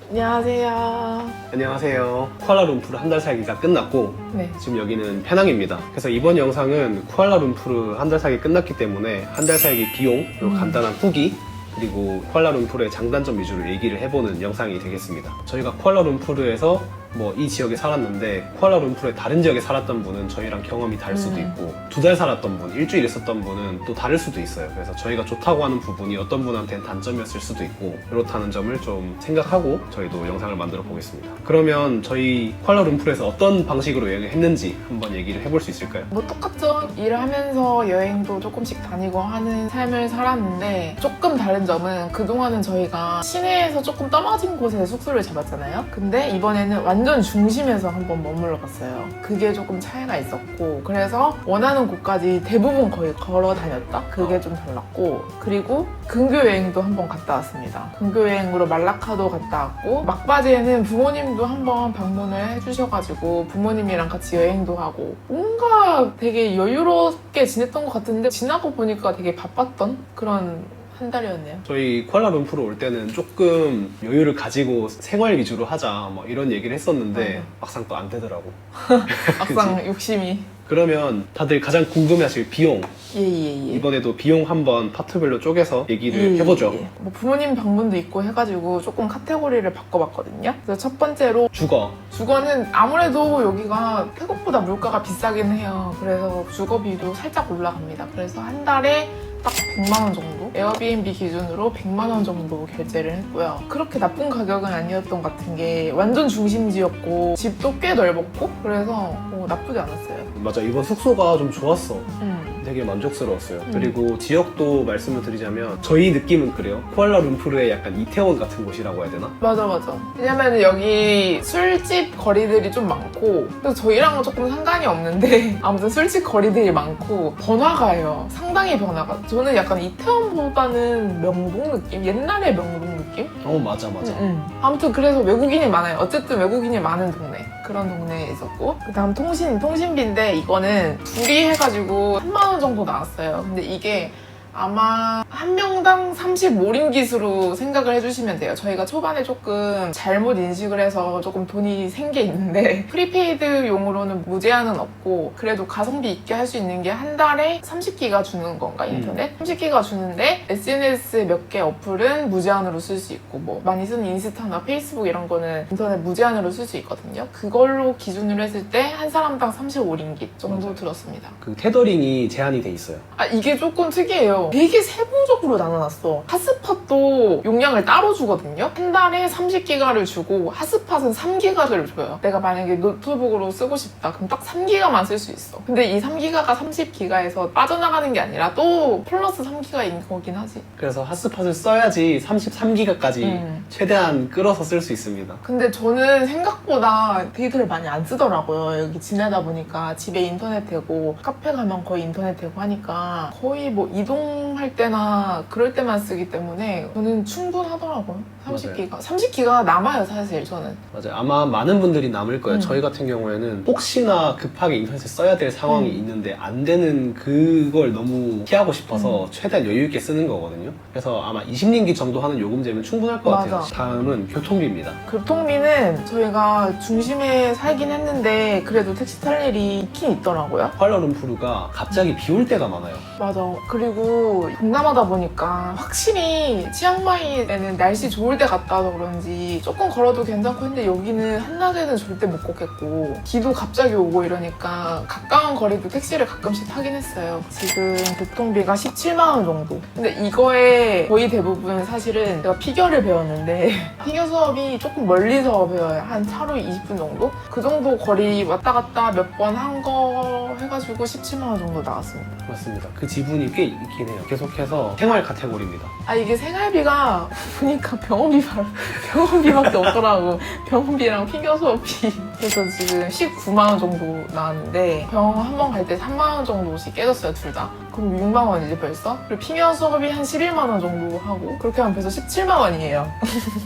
안녕하세요. 안녕하세요. 쿠알라룸푸르 한 달 살기가 끝났고 네. 지금 여기는 페낭입니다. 그래서 이번 영상은 쿠알라룸푸르 한 달 살기 끝났기 때문에 한 달 살기 비용, 그리고 간단한 후기, 그리고 쿠알라룸푸르의 장단점 위주로 얘기를 해보는 영상이 되겠습니다. 저희가 쿠알라룸푸르에서 이 지역에 살았는데 쿠알라룸푸르의 다른 지역에 살았던 분은 저희랑 경험이 다를 수도 있고 2달 살았던 분, 일주일 있었던 분은 또 다를 수도 있어요. 그래서 저희가 좋다고 하는 부분이 어떤 분한테는 단점이었을 수도 있고 그렇다는 점을 좀 생각하고 저희도 영상을 만들어 보겠습니다. 그러면 저희 쿠알라룸푸르에서 어떤 방식으로 여행을 했는지 한번 얘기를 해볼 수 있을까요? 똑같죠. 일을 하면서 여행도 조금씩 다니고 하는 삶을 살았는데 조금 다른 점은 그동안은 저희가 시내에서 조금 떨어진 곳에 숙소를 잡았잖아요. 근데 이번에는 완전 중심에서 한번 머물러 갔어요. 그게 조금 차이가 있었고 그래서 원하는 곳까지 대부분 거의 걸어 다녔다? 그게 좀 달랐고 그리고 근교 여행도 한번 갔다 왔습니다. 근교 여행으로 말라카도 갔다 왔고 막바지에는 부모님도 한번 방문을 해주셔가지고 부모님이랑 같이 여행도 하고 뭔가 되게 여유롭게 지냈던 것 같은데 지나고 보니까 되게 바빴던 그런 한 달이었네요. 저희 쿠알라룸푸르 올 때는 조금 여유를 가지고 생활 위주로 하자 이런 얘기를 했었는데 막상 또 안 되더라고. 막상 욕심이. 그러면 다들 가장 궁금해하실 비용. 예. 이번에도 비용 한번 파트별로 쪼개서 얘기를 해보죠. 부모님 방문도 있고 해가지고 조금 카테고리를 바꿔봤거든요. 그래서 첫 번째로 주거는 아무래도 여기가 태국보다 물가가 비싸긴 해요. 그래서 주거비도 살짝 올라갑니다. 그래서 한 달에 딱 100만 원 정도? 에어비앤비 기준으로 100만 원 정도 결제를 했고요. 그렇게 나쁜 가격은 아니었던 것 같은 게 완전 중심지였고 집도 꽤 넓었고 그래서 나쁘지 않았어요. 맞아, 이번 숙소가 좀 좋았어. 되게 만족스러웠어요. 그리고 지역도 말씀을 드리자면 저희 느낌은 그래요. 쿠알라룸푸르의 약간 이태원 같은 곳이라고 해야 되나? 맞아. 왜냐면 여기 술집 거리들이 좀 많고 그래서 저희랑은 조금 상관이 없는데 아무튼 술집 거리들이 많고 번화가예요. 상당히 번화가. 저는 약간 이태원보다는 명동 느낌? 옛날의 명동 느낌? 맞아. 아무튼 그래서 외국인이 많아요. 어쨌든 외국인이 많은 동네. 그런 동네에 있었고 그 다음 통신비인데 이거는 둘이 해가지고 3만 원 정도 나왔어요. 근데 이게 아마 한 명당 35링깃으로 생각을 해주시면 돼요. 저희가 초반에 조금 잘못 인식을 해서 조금 돈이 센 게 있는데 프리페이드용으로는 무제한은 없고 그래도 가성비 있게 할 수 있는 게 한 달에 30기가 주는 건가 인터넷? 30기가 주는데 SNS 몇 개 어플은 무제한으로 쓸 수 있고 많이 쓰는 인스타나 페이스북 이런 거는 인터넷 무제한으로 쓸 수 있거든요. 그걸로 기준으로 했을 때 한 사람당 35링깃 정도 맞아요. 들었습니다. 그 테더링이 제한이 돼 있어요. 이게 조금 특이해요. 되게 세부적으로 나눠놨어. 핫스팟도 용량을 따로 주거든요. 한 달에 30기가를 주고 핫스팟은 3기가를 줘요. 내가 만약에 노트북으로 쓰고 싶다 그럼 딱 3기가만 쓸 수 있어. 근데 이 3기가가 30기가에서 빠져나가는 게 아니라 또 플러스 3기가인 거긴 하지. 그래서 핫스팟을 써야지 33기가까지 최대한 끌어서 쓸 수 있습니다. 근데 저는 생각보다 데이터를 많이 안 쓰더라고요. 여기 지내다 보니까 집에 인터넷 되고 카페 가면 거의 인터넷 되고 하니까 거의 이동할 때나 그럴 때만 쓰기 때문에 저는 충분하더라고요. 30기가. 30기가 남아요, 사실 저는. 맞아요. 아마 많은 분들이 남을 거예요. 저희 같은 경우에는 혹시나 급하게 인터넷을 써야 될 상황이 있는데 안 되는 그걸 너무 피하고 싶어서 최대한 여유 있게 쓰는 거거든요. 그래서 아마 20링기 정도 하는 요금제면 충분할 것 같아요. 다음은 교통비입니다. 교통비는 저희가 중심에 살긴 했는데 그래도 택시 탈 일이 있긴 있더라고요. 쿠알라룸푸르가 갑자기 비 올 때가 많아요. 맞아. 그리고 동남아다 보니까 확실히 치앙마이에는 날씨 좋을 때 갔다 와서 그런지 조금 걸어도 괜찮고 했는데 여기는 한낮에는 절대 못 걷겠고 비도 갑자기 오고 이러니까 가까운 거리도 택시를 가끔씩 타긴 했어요. 지금 교통비가 17만 원 정도. 근데 이거에 거의 대부분 사실은 제가 피겨를 배웠는데 피겨 수업이 조금 멀리서 배워요. 한 차로 20분 정도? 그 정도 거리 왔다 갔다 몇 번 한 거 해가지고 17만 원 정도 나왔습니다. 맞습니다. 그 지분이 꽤 있긴 해요. 계속해서 생활 카테고리입니다. 이게 생활비가 보니까 병원비밖에 없더라고. 병원비랑 피겨 수업비. 그래서 지금 19만 원 정도 나왔는데 병원 한 번 갈 때 3만 원 정도씩 깨졌어요, 둘 다. 그럼 6만 원이지 벌써? 그리고 피겨 수업이 한 11만 원 정도 하고 그렇게 하면 벌써 17만 원이에요.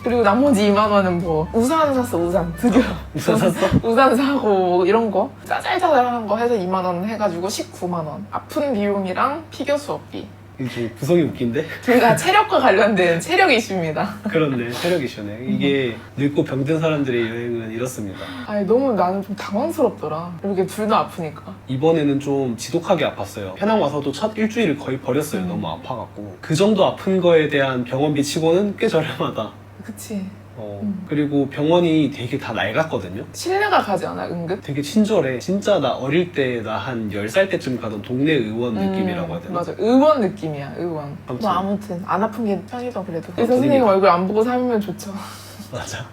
그리고 나머지 2만 원은 우산 샀어, 우산. 드디어. 우산 샀어? 우산 사고 이런 거 짜잘짜잘한 거 해서 2만 원 해가지고 19만 원. 아픈 비용이랑 피겨 수업비 이게 좀 구성이 웃긴데? 둘 다 체력과 관련된 체력 이슈입니다. 그렇네, 체력 이슈네. 이게 늙고 병든 사람들의 여행은 이렇습니다. 아니 너무 나는 좀 당황스럽더라. 이렇게 둘 다 아프니까. 이번에는 좀 지독하게 아팠어요. 페낭 와서도 첫 일주일을 거의 버렸어요. 너무 아파갖고. 그 정도 아픈 거에 대한 병원비 치고는 꽤 저렴하다. 그치. 그리고 병원이 되게 다 낡았거든요. 신뢰가 가지 않아 은근? 되게 친절해. 진짜 나 어릴 때 나 한 10살 때쯤 가던 동네 의원 느낌이라고 해야 되나? 맞아. 의원 느낌이야 의원. 아무튼. 뭐 아무튼 안 아픈 게 편이죠 그래도. 의사 그러니까. 선생님 얼굴 안 보고 살면 좋죠. 맞아.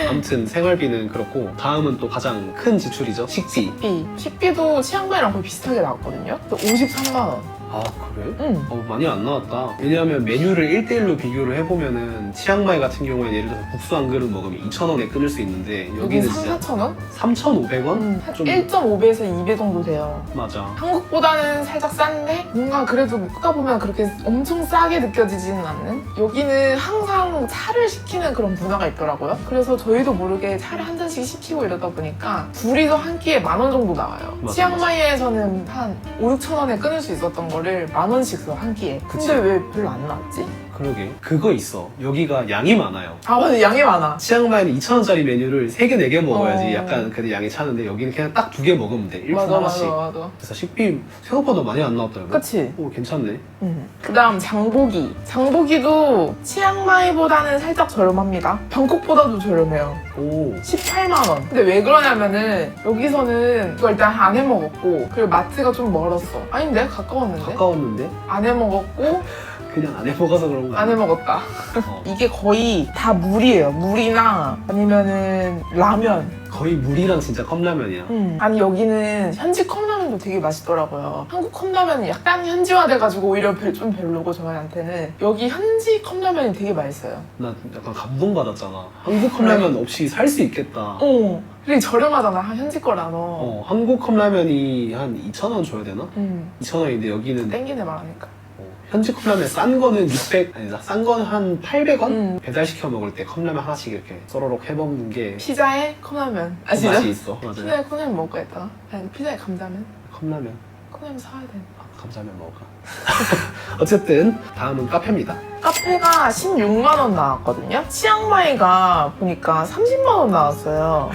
아무튼 생활비는 그렇고 다음은 또 가장 큰 지출이죠. 식비. 식비도 치앙마이랑 거의 비슷하게 나왔거든요. 53만 원. 아 그래? 응. 많이 안 나왔다. 왜냐하면 메뉴를 1대1로 비교를 해보면은 치앙마이 같은 경우에는 예를 들어서 국수 한 그릇 먹으면 2,000원에 끊을 수 있는데 여기 여기는 3, 진짜 4천 원? 3,500원? 한 좀 1.5배에서 2배 정도 돼요. 맞아. 한국보다는 살짝 싼데 뭔가 그래도 먹다 보면 그렇게 엄청 싸게 느껴지지는 않는? 여기는 항상 차를 시키는 그런 문화가 있더라고요. 그래서 저희도 모르게 차를 한 잔씩 시키고 이러다 보니까 둘이서 한 끼에 10,000원 정도 나와요. 맞아, 치앙마이에서는 한 5, 6천 원에 끊을 수 있었던 거를 10,000원씩 써, 한 끼에. 그치. 근데 왜 별로 안 나왔지? 그러게. 그거 있어. 여기가 양이 많아요. 아 맞아, 양이 많아. 치앙마이는 2,000원짜리 메뉴를 3개, 4개 먹어야지 어. 약간 그래도 양이 차는데 여기는 그냥 딱 2개 먹으면 돼. 1푼 맞아 하나씩. 맞아. 그래서 식비 생각보다 많이 안 나왔더라고. 그치? 오, 괜찮네. 그 다음 장보기. 장보기도 치앙마이보다는 살짝 저렴합니다. 방콕보다도 저렴해요. 오. 18만 원. 근데 왜 그러냐면은 여기서는 이거 일단 안 해 먹었고 그리고 마트가 좀 멀었어. 아닌데? 가까웠는데? 가까웠는데 안 해 먹었고 그냥 안 해먹어서 그런 거 안 해 먹었다. 어. 이게 거의 다 물이에요. 물이나 아니면은 라면. 거의 물이랑 진짜 컵라면이야. 아니 여기는 현지 컵라면도 되게 맛있더라고요. 한국 컵라면은 약간 현지화돼가지고 오히려 좀 별로고 저희한테는 여기 현지 컵라면이 되게 맛있어요. 나 약간 감동받았잖아. 한국 컵라면 없이 살 수 있겠다. 그리고 저렴하잖아 현지 거라서. 한국 컵라면이 한 2,000원 줘야 되나? 2,000원인데 여기는 땡기네 말하니까. 현지 컵라면 싼 거는 600, 아니다. 싼 거는 한 800원? 배달시켜 먹을 때 컵라면 하나씩 이렇게 쏘로록 해먹는 게 피자에 컵라면. 아시죠? 맛이 있어. 맞아요. 피자에 컵라면 먹을까 했다가 아니 피자에 감자면? 컵라면. 컵라면 사야 돼. 감자면 먹을까? 어쨌든 다음은 카페입니다. 카페가 16만 원 나왔거든요. 치앙마이가 보니까 30만 원 나왔어요.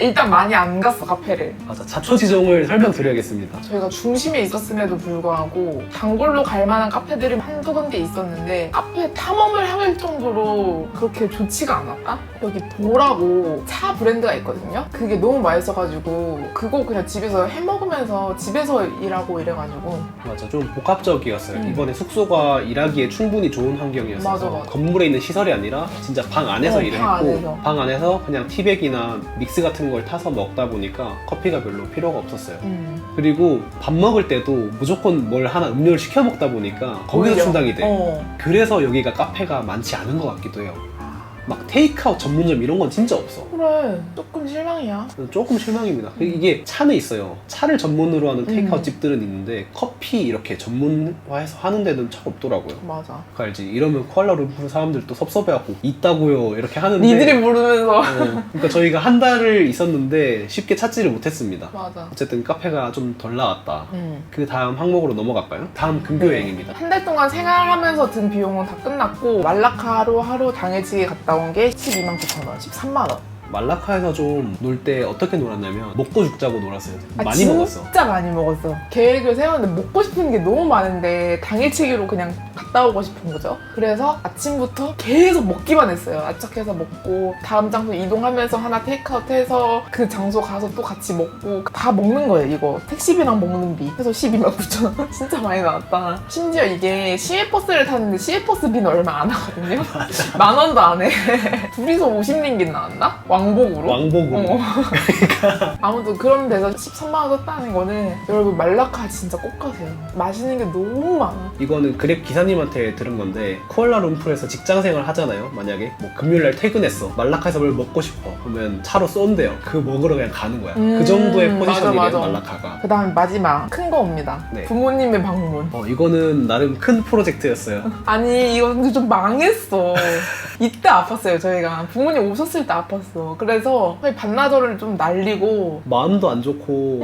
일단 많이 안 갔어 카페를. 맞아. 자초지종을 설명드려야겠습니다. 저희가 중심에 있었음에도 불구하고 단골로 갈 만한 카페들이 한두 군데 있었는데 카페 탐험을 할 정도로 그렇게 좋지가 않았다? 여기 보라고 차 브랜드가 있거든요. 그게 너무 맛있어가지고 그거 그냥 집에서 해먹으면서 집에서 일하고 이래가지고 맞아. 좀 복합적이었어요. 이번에 숙소가 일하기에 충분히 좋은 환경이었어서 맞아, 맞아. 건물에 있는 시설이 아니라 진짜 방 안에서 일을 방 했고 안에서. 방 안에서 그냥 티백이나 믹스 같은 걸 타서 먹다 보니까 커피가 별로 필요가 없었어요. 그리고 밥 먹을 때도 무조건 뭘 하나 음료를 시켜 먹다 보니까 거기서 오히려. 충당이 돼. 그래서 여기가 카페가 많지 않은 것 같기도 해요. 막 테이크아웃 전문점 이런 건 진짜 없어. 그래 조금 실망이야. 조금 실망입니다. 이게 차는 있어요. 차를 전문으로 하는 테이크아웃 집들은 있는데 커피 이렇게 전문화해서 하는 데는 잘 없더라고요. 맞아. 그거 알지? 이러면 쿠알라룸푸르 사람들도 섭섭해하고 있다고요 이렇게 하는데 니들이 모르면서. 그러니까 저희가 한 달을 있었는데 쉽게 찾지를 못했습니다. 맞아. 어쨌든 카페가 좀 덜 나왔다. 그 다음 항목으로 넘어갈까요? 다음 근교 여행입니다. 한 달 동안 생활하면서 든 비용은 다 끝났고 말라카로 하루 당일치기 갔다 온 게 12만 9천 원, 13만 원. 말라카에서 좀 놀 때 어떻게 놀았냐면 먹고 죽자고 놀았어요. 많이 진짜 먹었어. 진짜 많이 먹었어. 계획을 세웠는데 먹고 싶은 게 너무 많은데 당일치기로 그냥 갔다 오고 싶은 거죠. 그래서 아침부터 계속 먹기만 했어요. 압착해서 먹고 다음 장소 이동하면서 하나 테이크아웃 해서 그 장소 가서 또 같이 먹고 다 먹는 거예요. 이거 택시비랑 먹는 비. 그래서 12만 9천 원. 진짜 많이 나왔다. 심지어 이게 시외버스를 탔는데 시외버스비는 얼마 안 하거든요. 10,000원도 안 해. 둘이서 50링깃 나왔나? 왕복으로? 왕복으로. 아무튼 그런 데서 13만 원 썼다는 거는 여러분 말라카 진짜 꼭 가세요. 맛있는 게 너무 많아. 이거는 그랩 기사님한테 들은 건데 쿠알라룸푸르에서 직장생활 하잖아요. 만약에 뭐 금요일날 퇴근했어. 말라카에서 뭘 먹고 싶어. 그러면 차로 쏜대요. 그 먹으러 그냥 가는 거야. 그 정도의 포지션이래요. 맞아. 말라카가. 그 다음에 마지막 큰 거 옵니다. 네. 부모님의 방문. 이거는 나름 큰 프로젝트였어요. 아니 이거 근데 좀 망했어. 이때 아팠어요 저희가. 부모님 오셨을 때 아팠어. 맞아요. 그래서 거의 반나절을 좀 날리고 마음도 안 좋고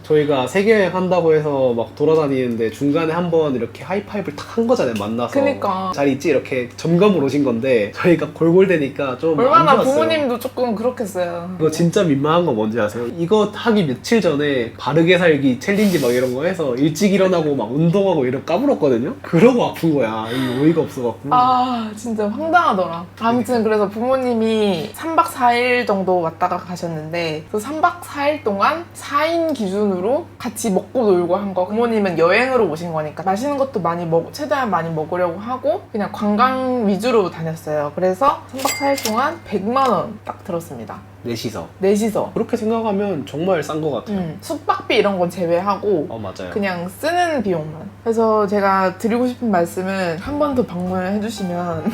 저희가 세계여행 한다고 해서 막 돌아다니는데 중간에 한번 이렇게 하이파이브를 탁 한 거잖아요. 만나서 그니까. 잘 있지 이렇게 점검을 오신 건데 저희가 골골대니까 좀 안 얼마나 좋았어요. 부모님도 조금 그렇겠어요. 이거 진짜 민망한 거 뭔지 아세요? 이거 하기 며칠 전에 바르게 살기 챌린지 막 이런 거 해서 일찍 일어나고 막 운동하고 이런 까불었거든요? 그러고 아픈 거야. 이게 어이가 없어갖고. 아 진짜 황당하더라. 아무튼 그래서 부모님이 3박 4일 정도 왔다가 가셨는데 그 3박 4일 동안 4인 기준으로 같이 먹고 놀고 한 거. 부모님은 여행으로 오신 거니까 맛있는 것도 많이 최대한 많이 먹으려고 하고 그냥 관광 위주로 다녔어요. 그래서 3박 4일 동안 100만 원 딱 들었습니다. 넷이서. 넷이서. 그렇게 생각하면 정말 싼 것 같아요. 숙박비 이런 건 제외하고 맞아요. 그냥 쓰는 비용만. 그래서 제가 드리고 싶은 말씀은 한 번 더 방문해 주시면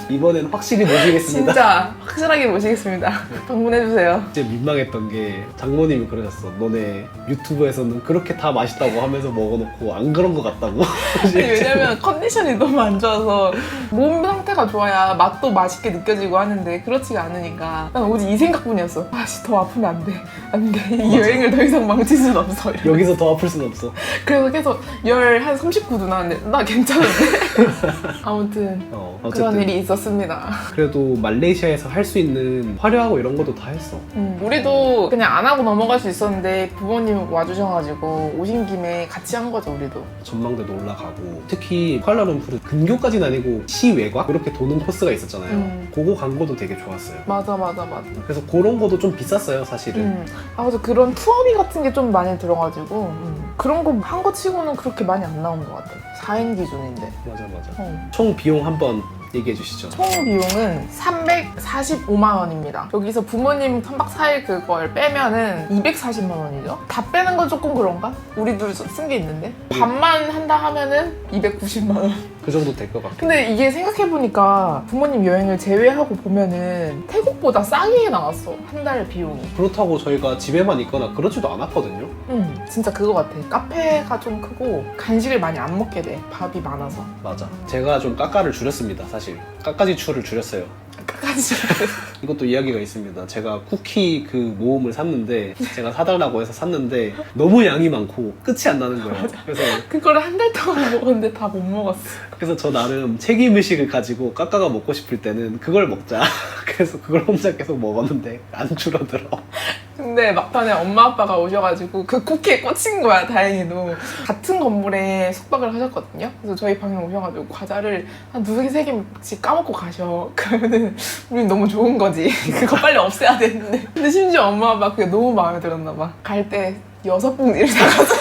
이번엔 확실히 모시겠습니다. 진짜 확실하게 모시겠습니다. 방문해 주세요. 진짜 민망했던 게 장모님이 그러셨어. 너네 유튜브에서는 그렇게 다 맛있다고 하면서 먹어놓고 안 그런 것 같다고. 왜냐면 컨디션이 너무 안 좋아서 몸 상태가 좋아야 맛도 맛있게 느껴지고 하는데 그렇지가 않으니까 난 오직 이 생각뿐이었어. 아씨 더 아프면 안 돼. 안 돼. 이 여행을 더 이상 망칠 수는 없어. 이러면서. 여기서 더 아플 순 없어. 그래서 계속 열 한 39도 나왔는데 나 괜찮은데? 아무튼 그런 어쨌든 일이 있었습니다. 그래도 말레이시아에서 할 수 있는 화려하고 이런 것도 다 했어. 우리도 그냥 안 하고 넘어갈 수 있었는데 부모님 와주셔가지고 오신 김에 같이 한 거죠 우리도. 전망대도 올라가고 특히 쿠알라룸푸르 근교까지는 아니고 시외곽 이렇게 도는 코스가 있었잖아요. 그거 간 것도 되게 좋았어요. 맞아. 그래서 그런 것도 좀 비쌌어요 사실은. 맞아. 그런 투어비 같은 게 좀 많이 들어가지고 그런 거 한 거 치고는 그렇게 많이 안 나온 것 같아요. 4인 기준인데. 맞아. 총 비용 한번 얘기해 주시죠. 총 비용은 345만 원입니다. 여기서 부모님 3박 4일 그걸 빼면은 240만 원이죠. 다 빼는 건 조금 그런가? 우리도 쓴 게 있는데 반만 한다 하면은 290만 원. 그 정도 될 것 같아요. 근데 이게 생각해보니까 부모님 여행을 제외하고 보면은 태국보다 싸게 나왔어. 한 달 비용이. 그렇다고 저희가 집에만 있거나 그러지도 않았거든요. 진짜 그거 같아. 카페가 좀 크고 간식을 많이 안 먹게 돼. 밥이 많아서. 맞아. 제가 좀 까까를 줄였습니다 사실. 까까지추를 줄였어요. 끝까지. 이것도 이야기가 있습니다. 제가 쿠키 그 모음을 샀는데 제가 사달라고 해서 샀는데 너무 양이 많고 끝이 안 나는 거예요. 그래서 그거를 한 달 동안 먹었는데 다 못 먹었어. 그래서 저 나름 책임의식을 가지고 까까가 먹고 싶을 때는 그걸 먹자. 그래서 그걸 혼자 계속 먹었는데 안 줄어들어. 근데 막판에 엄마 아빠가 오셔가지고 그 쿠키에 꽂힌 거야. 다행히도. 같은 건물에 숙박을 하셨거든요. 그래서 저희 방에 오셔가지고 과자를 한 2개, 3개씩 까먹고 가셔. 그러면은 우린 너무 좋은 거지. 그거 빨리 없애야 되는데. 근데 심지어 엄마 아빠 그게 너무 마음에 들었나 봐. 갈 때 6봉지를 사갔어.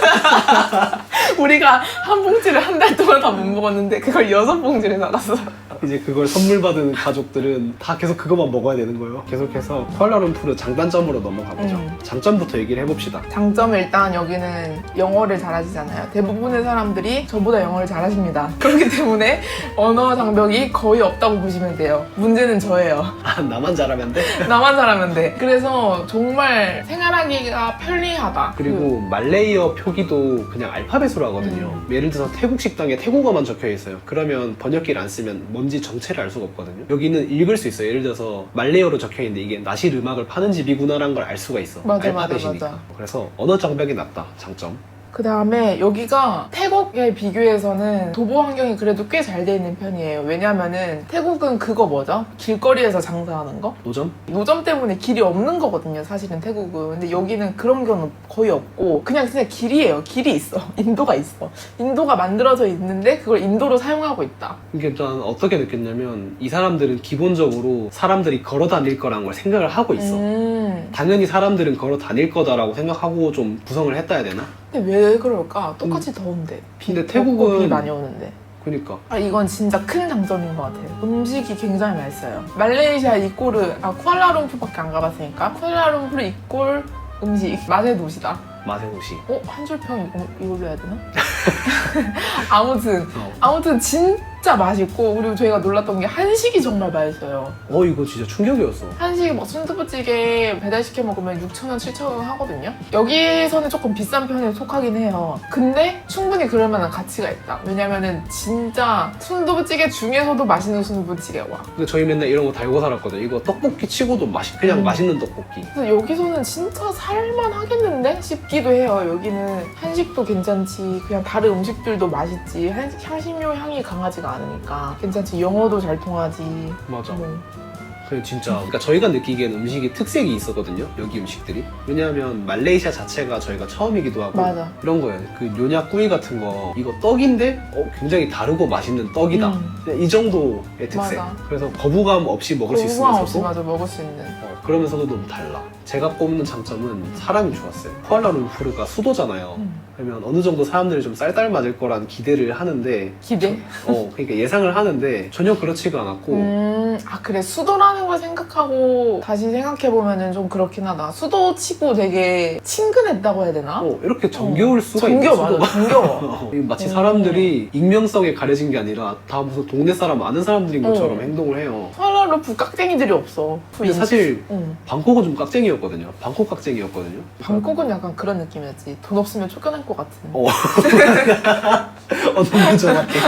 우리가 한 봉지를 한 달 동안 다 못 먹었는데 그걸 6봉지를 사갔어. 이제 그걸 선물 받은 가족들은 다 계속 그것만 먹어야 되는 거예요. 계속해서 쿠알라룸푸르 장단점으로 넘어가보죠. 장점부터 얘기를 해봅시다. 장점은 일단 여기는 영어를 잘하시잖아요. 대부분의 사람들이 저보다 영어를 잘하십니다. 그렇기 때문에 언어 장벽이 거의 없다고 보시면 돼요. 문제는 저예요. 아, 나만 잘하면 돼? 나만 잘하면 돼. 그래서 정말 생활하기가 편리하다. 그리고 말레이어 표기도 그냥 알파벳으로 하거든요. 예를 들어서 태국 식당에 태국어만 적혀 있어요. 그러면 번역기를 안 쓰면 뭔지 정체를 알 수가 없거든요. 여기는 읽을 수 있어요. 예를 들어서 말레이어로 적혀 있는데 이게 나실 음악을 파는 집이구나라는 걸 알 수가 있어. 맞아. 알파벳이니까. 그래서 언어 장벽이 낮다. 장점. 그 다음에 여기가 태국에 비교해서는 도보 환경이 그래도 꽤 잘 돼 있는 편이에요. 왜냐면은 태국은 그거 뭐죠? 길거리에서 장사하는 거? 노점? 노점 때문에 길이 없는 거거든요, 사실은 태국은. 근데 여기는 그런 경우는 거의 없고 그냥 길이에요. 길이 있어. 인도가 있어. 인도가 만들어져 있는데 그걸 인도로 사용하고 있다. 이게 난 어떻게 느꼈냐면 이 사람들은 기본적으로 사람들이 걸어 다닐 거라는 걸 생각을 하고 있어. 당연히 사람들은 걸어 다닐 거다라고 생각하고 좀 구성을 했다 해야 되나? 근데 왜 그럴까? 똑같이 더운데. 근데 태국은 비 많이 오는데. 그니까 이건 진짜 큰 장점인 것 같아요. 음식이 굉장히 맛있어요. 말레이시아 이꼴은 쿠알라룸푸르밖에 안 가봤으니까 쿠알라룸푸르 이꼴 음식 맛의 도시다. 맛의 도시. 한 줄평 이걸로 해야 되나? 아무튼 진짜 진짜 맛있고, 그리고 저희가 놀랐던 게 한식이 정말 맛있어요. 이거 진짜 충격이었어. 한식이 막 순두부찌개 배달시켜 먹으면 6,000원, 7,000원 하거든요. 여기서는 조금 비싼 편에 속하긴 해요. 근데 충분히 그럴 만한 가치가 있다. 왜냐면은 진짜 순두부찌개 중에서도 맛있는 순두부찌개가 와. 근데 저희 맨날 이런 거 달고 살았거든요. 이거 떡볶이 치고도 그냥 맛있는 떡볶이. 그래서 여기서는 진짜 살만 하겠는데 싶기도 해요. 여기는 한식도 괜찮지, 그냥 다른 음식들도 맛있지, 향신료 향이 강하지가 않으니까 괜찮지, 영어도 잘 통하지. 맞아. 뭐. 진짜 그러니까 저희가 느끼기에는 음식이 특색이 있었거든요. 여기 음식들이. 왜냐하면 말레이시아 자체가 저희가 처음이기도 하고 맞아. 이런 거예요. 그 뇨냐 꾸이 같은 거 이거 떡인데 굉장히 다르고 맛있는 떡이다. 그냥 이 정도의 특색. 맞아. 그래서 거부감 없이 먹을 수 거부감 없이 있으면서도 맞아 먹을 수 있는. 그러면서도 너무 달라. 제가 꼽는 장점은 사람이 좋았어요. 쿠알라룸푸르가 수도잖아요. 그러면 어느 정도 사람들이 좀 쌀쌀 맞을 거라는 기대를 하는데 기대? 그러니까 예상을 하는데 전혀 그렇지가 않았고 아 그래, 수도라는 걸 생각하고 다시 생각해보면은 좀 그렇긴 하다. 수도치고 되게 친근했다고 해야 되나? 이렇게 정겨울 수가 있는 정겨워, 수도가 맞아, 정겨워. 마치 사람들이 익명성에 가려진 게 아니라 다 무슨 동네 사람 아는 사람들인 것처럼 행동을 해요. 쿠알라룸푸르 깍쟁이들이 없어. 근데 사실 응. 방콕은 좀 깍쟁이였거든요. 방콕 깍쟁이였거든요. 방콕은 약간 그런 느낌이었지. 돈 없으면 쫓겨날 것 같은. 너무 정확해.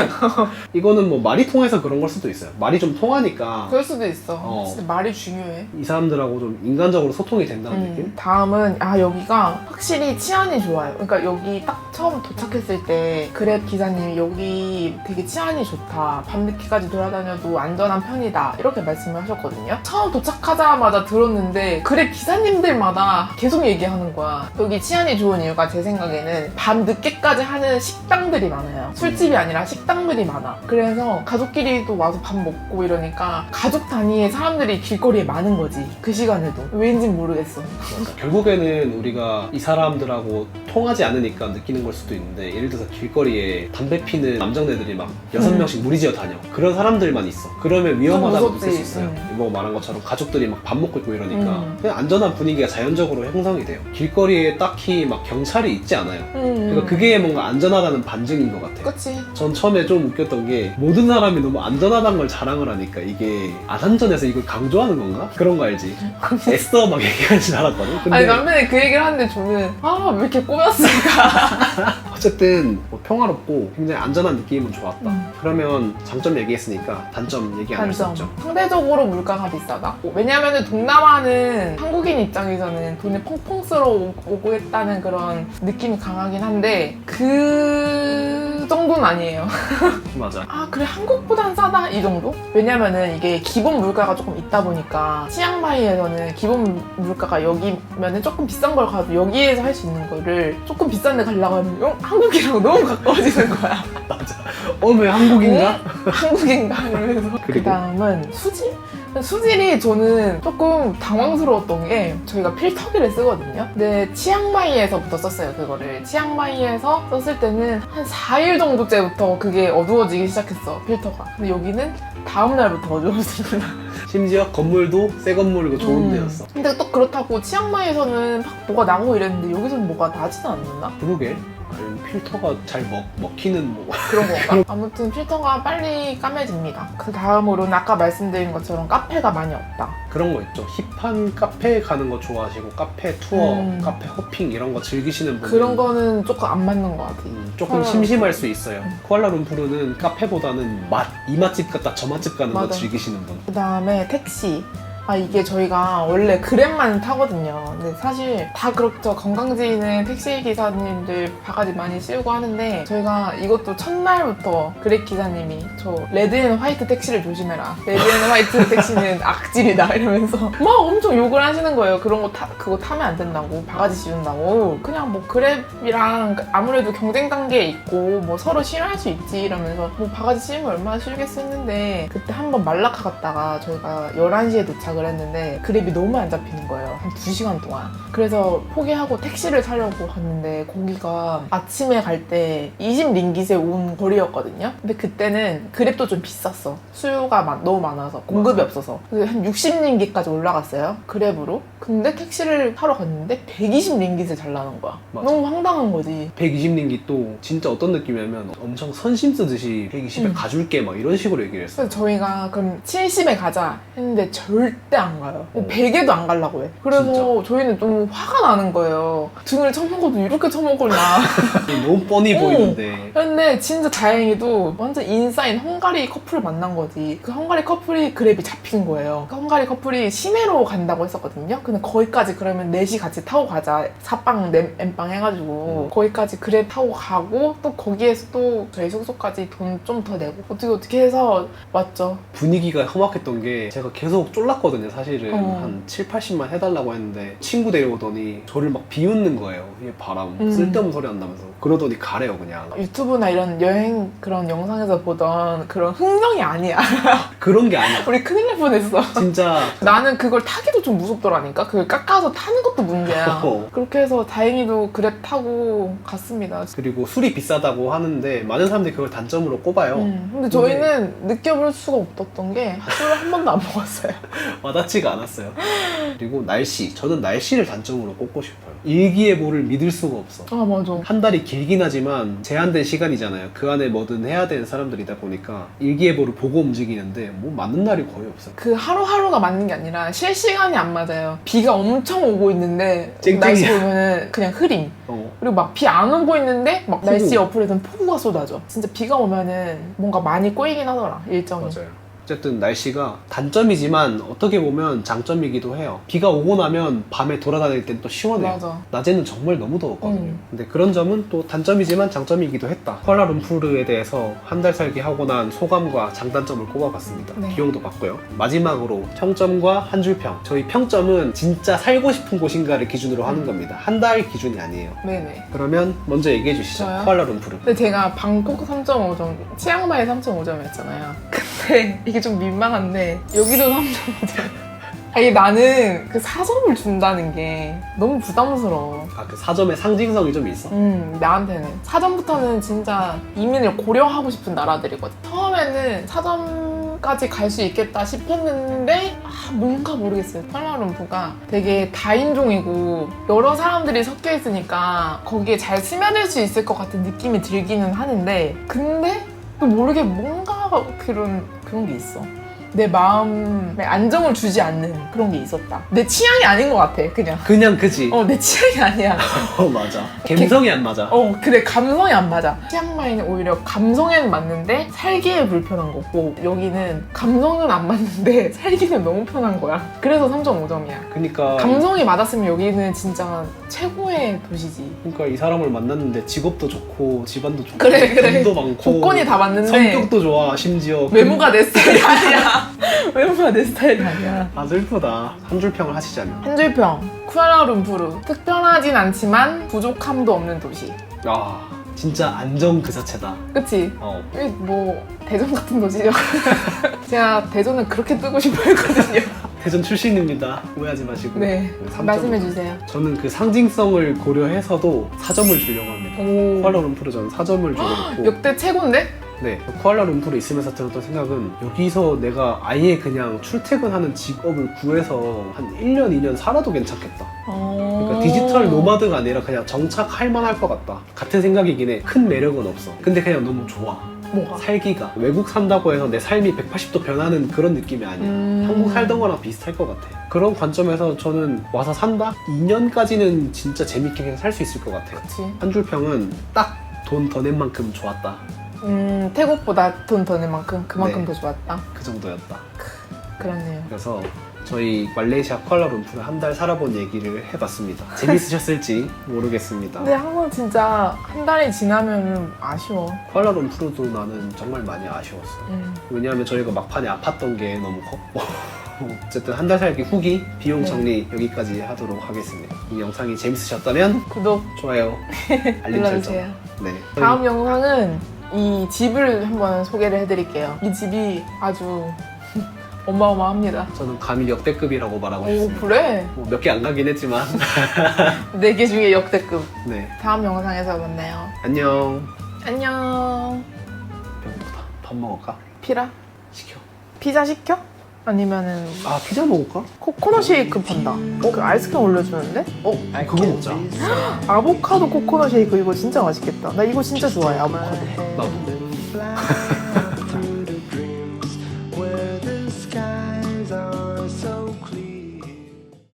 이거는 뭐 말이 통해서 그런 걸 수도 있어요. 말이 좀 통하니까 그럴 수도 있어. 진짜 말이 중요해. 이 사람들하고 좀 인간적으로 소통이 된다는 느낌? 다음은 여기가 확실히 치안이 좋아요. 그러니까 여기 딱 처음 도착했을 때 그랩 기사님이 여기 되게 치안이 좋다, 밤늦게까지 돌아다녀도 안전한 편이다, 이렇게 말씀을 하셨거든요. 처음 도착하자마자 들었는데 그랩 기사님들마다 계속 얘기하는 거야. 여기 치안이 좋은 이유가 제 생각에는 밤늦게까지 하는 식당들이 많아요. 술집이 아니라 식당들이 많아. 그래서 가족끼리도 와서 밥 먹고 이러니까 가족 단위의 사람들이 길거리에 많은 거지. 그 시간에도. 왜인진 모르겠어. 결국에는 우리가 이 사람들하고 통하지 않으니까 느끼는 걸 수도 있는데, 예를 들어서 길거리에 담배 피는 남정네들이 막 6명씩 무리지어 다녀. 그런 사람들만 있어. 그러면 위험하다고 느낄 수 있어요. 뭐 말한 것처럼 가족들이 막 밥 먹고 있고 이러니까 그냥 안전한 분위기가 자연적으로 형성이 돼요. 길거리에 딱히 막 경찰이 있지 않아요. 그러니까 그게 뭔가 안전하다는 반증인 것 같아요. 그치. 전 처음에 좀 웃겼던 게 모든 사람이 너무 안전하다는 걸 자랑을 하니까 이게 안 안전해서 이걸 강조하는 건가? 그런 거 알지? 애써 막 얘기하는 줄 알았거든. 근데 아니 남편이 그 얘기를 하는데 저는 왜 이렇게 꾸몄을까? 어쨌든 뭐 평화롭고 굉장히 안전한 느낌은 좋았다. 그러면 장점 얘기했으니까 단점 얘기 안 할 수 없죠. 상대적으로 물가가 비싸다. 왜냐면은 동남아는 한국인 입장에서는 돈이 펑펑 쓸어 오고 했다는 그런 느낌이 강하긴 한데 그 정도는 아니에요. 맞아. 그래 한국보단 싸다 이 정도? 왜냐면은 이게 기본 물가가 조금 있다 보니까 치앙마이에서는 기본 물가가 여기면은 조금 비싼 걸 가도 여기에서 할 수 있는 거를 조금 비싼 데 가려고 하면 한국이랑 너무 가까워지는 거야. 맞아. 왜 한국인가? 한국인가? 이러면서. 그 다음은 수질? 수질이 저는 조금 당황스러웠던 게 저희가 필터기를 쓰거든요. 근데 치앙마이에서부터 썼어요, 그거를. 치앙마이에서 썼을 때는 한 4일 정도째부터 그게 어두워지기 시작했어, 필터가. 근데 여기는 다음날부터 어두워지더라. 심지어 건물도 새 건물이고 좋은 데였어. 근데 또 그렇다고 치앙마이에서는 막 뭐가 나고 이랬는데 여기서는 뭐가 나지는 않는다? 그러게. 아니, 필터가 잘 먹히는 뭐 그런 건가? 아무튼 필터가 빨리 까매집니다. 그 다음으로는 아까 말씀드린 것처럼 카페가 많이 없다. 그런 거 있죠. 힙한 카페 가는 거 좋아하시고 카페 투어, 카페 호핑 이런 거 즐기시는 분들 그런 거는 조금 안 맞는 것 같아. 조금 심심할 수 있어요. 쿠알라룸푸르는 카페보다는 이 맛집 갔다 저 맛집 가는 거 맞아. 즐기시는 분. 그 다음에 택시. 이게 저희가 원래 그랩만 타거든요. 근데 사실 다 그렇죠. 관광지는 택시 기사님들 바가지 많이 씌우고 하는데 저희가 이것도 첫날부터 그랩 기사님이 저 레드앤 화이트 택시를 조심해라. 레드앤 화이트 택시는 악질이다 이러면서 막 엄청 욕을 하시는 거예요. 그거 타면 안 된다고. 바가지 씌운다고. 그냥 뭐 그랩이랑 아무래도 경쟁 단계에 있고 뭐 서로 싫어할 수 있지 이러면서 뭐 바가지 씌우면 얼마나 싫겠어 했는데 그때 한번 말라카 갔다가 저희가 11시에 도착을 도착을 했는데 그랩이 너무 안 잡히는 거예요. 한 2시간 동안. 그래서 포기하고 택시를 타려고 갔는데 거기가 아침에 갈 때 20링깃에 온 거리였거든요. 근데 그때는 그랩도 좀 비쌌어. 수요가 너무 많아서 공급이 없어서. 그래서 한 60링깃까지 올라갔어요. 그랩으로. 근데 택시를 타러 갔는데 120링깃을 달라는 거야. 맞아. 너무 황당한 거지. 120링기 또 진짜 어떤 느낌이냐면 엄청 선심 쓰듯이 120에 가줄게 막 이런 식으로 얘기를 했어요. 그래서 저희가 그럼 70에 가자 했는데 절대 안 가요. 어. 100에도 안 가려고 해. 그래서 진짜? 저희는 너무 화가 나는 거예요. 등을 쳐먹어도 이렇게 쳐먹었나. 너무 뻔히 어. 보이는데 근데 진짜 다행히도 완전 인싸인 헝가리 커플을 만난 거지. 그 헝가리 커플이 그랩이 잡힌 거예요. 그 헝가리 커플이 시내로 간다고 했었거든요. 근데 거기까지 그러면 넷이 같이 타고 가자. 사빵, 엠빵 해가지고 거기까지 그랩 타고 가고 또 거기에서 또 저희 숙소까지 돈 좀 더 내고 어떻게 해서 왔죠. 분위기가 험악했던 게 제가 계속 쫄랐거든요. 사실은 한 7, 80만 해달라고 했는데 친구 데려오더니 저를 막 비웃는 거예요. 얘 바람 쓸데없는 소리 한다면서 그러더니 가래요 그냥. 유튜브나 이런 여행 그런 영상에서 보던 그런 흥정이 아니야. 그런 게 아니야. 우리 큰일 날 뻔했어. 진짜 나는 그걸 타기도 좀 무섭더라니까. 그걸 깎아서 타는 것도 문제야. 그렇게 해서 다행히도 그랩 타고 갔습니다. 그리고 술이 비싸다고 하는데 많은 사람들이 그걸 단점으로 꼽아요. 근데 저희는 느껴볼 수가 없었던 게 술을 한 번도 안 먹었어요. 와닿지가 않았어요. 그리고 날씨. 저는 날씨를 단점으로 꼽고 싶어요. 일기예보를 믿을 수가 없어. 아 맞아. 한 달이 길긴 하지만 제한된 시간이잖아요. 그 안에 뭐든 해야 되는 사람들이다 보니까 일기예보를 보고 움직이는데 뭐 맞는 날이 거의 없어요. 그 하루하루가 맞는 게 아니라 실시간이 안 맞아요. 비가 엄청 오고 있는데 쨍쨍이야. 날씨 보면은 그냥 흐림. 그리고 막 비 안 오고 있는데 막 폭우. 날씨 어플에서는 폭우가 쏟아져. 진짜 비가 오면은 뭔가 많이 꼬이긴 하더라, 일정이. 맞아요. 어쨌든 날씨가 단점이지만 어떻게 보면 장점이기도 해요. 비가 오고 나면 밤에 돌아다닐 땐 또 시원해요. 맞아. 낮에는 정말 너무 더웠거든요. 근데 그런 점은 또 단점이지만 장점이기도 했다. 쿠알라룸푸르에 대해서 한 달 살기 하고 난 소감과 장단점을 꼽아봤습니다. 네. 비용도 봤고요. 마지막으로 평점과 한 줄 평. 저희 평점은 진짜 살고 싶은 곳인가를 기준으로 하는 겁니다. 한 달 기준이 아니에요. 네네. 그러면 먼저 얘기해 주시죠. 저요? 쿠알라룸푸르. 근데 제가 방콕 3.5점, 치앙마이 3.5점이었잖아요. 근데 이게 좀 민망한데 여기도 3.5점. 아니 나는 그 4점을 준다는 게 너무 부담스러워. 아, 그 4점의 상징성이 좀 있어? 나한테는 4점부터는 진짜 이민을 고려하고 싶은 나라들이거든. 처음에는 4점까지 갈 수 있겠다 싶었는데 뭔가 모르겠어요. 쿠알라룸푸르가 되게 다인종이고 여러 사람들이 섞여 있으니까 거기에 잘 스며들 수 있을 것 같은 느낌이 들기는 하는데 근데 또 모르게 뭔가 그런 게 있어. 내 마음에 안정을 주지 않는 그런 게 있었다. 내 취향이 아닌 것 같아, 그냥. 그냥 그지? 내 취향이 아니야. 맞아. 감성이 안 맞아. 그래, 감성이 안 맞아. 치앙마이는 오히려 감성에는 맞는데 살기에 불편한 거고 여기는 감성은 안 맞는데 살기는 너무 편한 거야. 그래서 3.5점이야. 그러니까 감성이 맞았으면 여기는 진짜 최고의 도시지. 그러니까 이 사람을 만났는데 직업도 좋고 집안도 좋고 그래. 돈도 많고 조건이 다 맞는데 성격도 좋아 심지어 외모가 내 스타일이 아니야. 외모가 내 스타일이 아니야. 아 슬프다. 한 줄 평을 하시자면 한 줄평. 쿠알라룸푸르. 특별하진 않지만 부족함도 없는 도시. 아 진짜 안정 그 자체다. 그치? 어. 이게 뭐 대전 같은 도시죠. 제가 대전은 그렇게 뜨고 싶어 했거든요. 대전 출신입니다. 오해하지 마시고. 네, 3.5. 말씀해주세요. 저는 그 상징성을 고려해서도 4점을 주려고 합니다. 오, 쿠알라룸푸르 저는 4점을 주고 있고 역대 최고인데? 네, 쿠알라룸푸르에 있으면서 들었던 생각은 여기서 내가 아예 그냥 출퇴근하는 직업을 구해서 한 1년, 2년 살아도 괜찮겠다. 그러니까 디지털 노마드가 아니라 그냥 정착할 만할 것 같다. 같은 생각이긴 해. 큰 매력은 없어. 근데 그냥 너무 좋아. 뭐가? 살기가. 외국 산다고 해서 내 삶이 180도 변하는 그런 느낌이 아니야. 한국 살던 거랑 비슷할 것 같아. 그런 관점에서 저는 와서 산다? 2년까지는 진짜 재밌게 그냥 살 수 있을 것 같아요. 그치. 한 줄 평은 딱 돈 더 낸 만큼 좋았다. 태국보다 돈 더 낸 만큼 그만큼 네. 더 좋았다. 그 정도였다. 그렇네요. 그래서 저희 말레이시아 쿠알라룸푸르 한 달 살아본 얘기를 해봤습니다. 재밌으셨을지 모르겠습니다. 근데 항상 진짜 한 달이 지나면 아쉬워. 쿠알라룸푸르도 나는 정말 많이 아쉬웠어. 왜냐하면 저희가 막판에 아팠던 게 너무 컸고 어쨌든 한 달 살기 후기 비용 네. 정리 여기까지 하도록 하겠습니다. 이 영상이 재밌으셨다면 구독 좋아요, 알림 눌러주세요. 설정. 네. 다음 영상은 이 집을 한번 소개를 해드릴게요. 이 집이 아주 어마어마합니다. 저는 감히 역대급이라고 말하고 오, 싶습니다. 그래? 뭐 몇 개 안 가긴 했지만 4개 중에 역대급. 네, 다음 영상에서 만나요. 안녕. 안녕. 배고프다. 밥 먹을까? 피라? 시켜. 피자 시켜? 아니면은 아, 피자 먹을까? 코코넛 쉐이크 판다. 그 아이스크림 올려주는데? 그거 먹자. 아보카도 코코넛 쉐이크 이거 진짜 맛있겠다. 나 이거 진짜 좋아해, 아보카도. 나도.